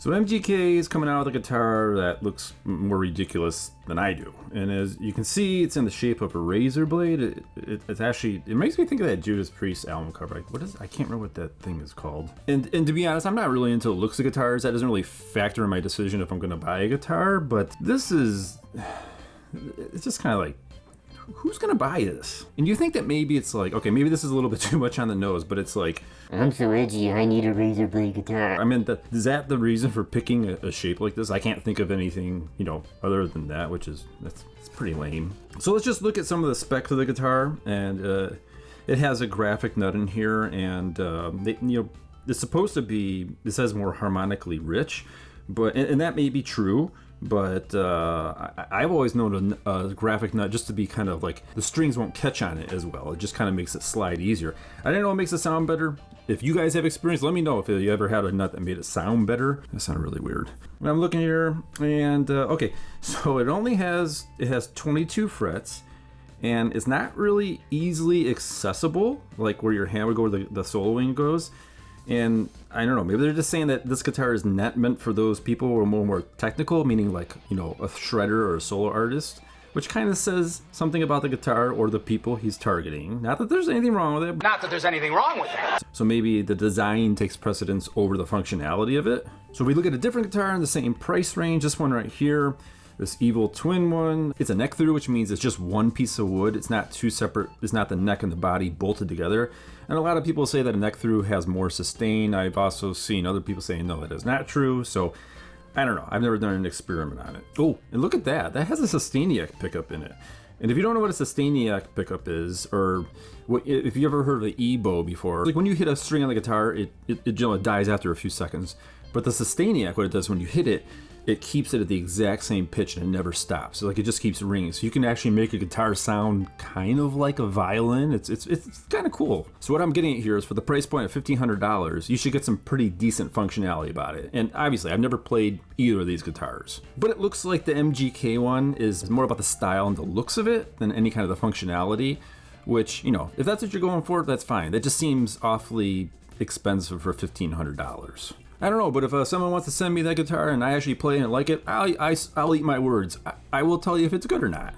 So MGK is coming out with a guitar that looks more ridiculous than I do. And as you can see, it's in the shape of a razor blade. It's actually, it makes me think of that Judas Priest album cover. Like, I can't remember what that thing is called. And to be honest, I'm not really into the looks of guitars. That doesn't really factor in my decision if I'm gonna buy a guitar, but this is, it's just kind of like, who's gonna buy this? And you think that maybe it's like, okay, maybe this is a little bit too much on the nose, but it's like, I'm so edgy, I need a razor blade guitar. I mean, is that the reason for picking a shape like this? I can't think of anything, other than that, which is, it's pretty lame. So let's just look at some of the specs of the guitar, and it has a graphic nut in here, and it's supposed to be, it says more harmonically rich, but, and that may be true, but I've always known a graphic nut just to be kind of like, the strings won't catch on it as well. It just kind of makes it slide easier. I didn't know what makes it sound better. If you guys have experience, let me know if you ever had a nut that made it sound better. That sounded really weird. I'm looking here, and okay, so it has 22 frets, and it's not really easily accessible, like where your hand would go, where the soloing goes. And I don't know, maybe they're just saying that this guitar is not meant for those people who are more technical, meaning like, a shredder or a solo artist, which kind of says something about the guitar or the people he's targeting. Not that there's anything wrong with it. Not that there's anything wrong with it. So maybe the design takes precedence over the functionality of it. So we look at a different guitar in the same price range, this one right here. This Evil Twin one, it's a neck through, which means it's just one piece of wood. It's not two separate, it's not the neck and the body bolted together. And a lot of people say that a neck through has more sustain. I've also seen other people saying, no, that is not true. So I don't know, I've never done an experiment on it. Oh, and look at that, that has a Sustainiac pickup in it. And if you don't know what a Sustainiac pickup is, or if you ever heard of the E-bow before, like when you hit a string on the guitar, it generally dies after a few seconds. But the Sustainiac, what it does when you hit it, it keeps it at the exact same pitch and it never stops. So like it just keeps ringing. So you can actually make a guitar sound kind of like a violin. It's kind of cool. So what I'm getting at here is for the price point of $1,500, you should get some pretty decent functionality about it. And obviously I've never played either of these guitars, but it looks like the MGK one is more about the style and the looks of it than any kind of the functionality, which, if that's what you're going for, that's fine. That just seems awfully expensive for $1,500. I don't know, but if someone wants to send me that guitar and I actually play and like it, I'll eat my words. I will tell you if it's good or not.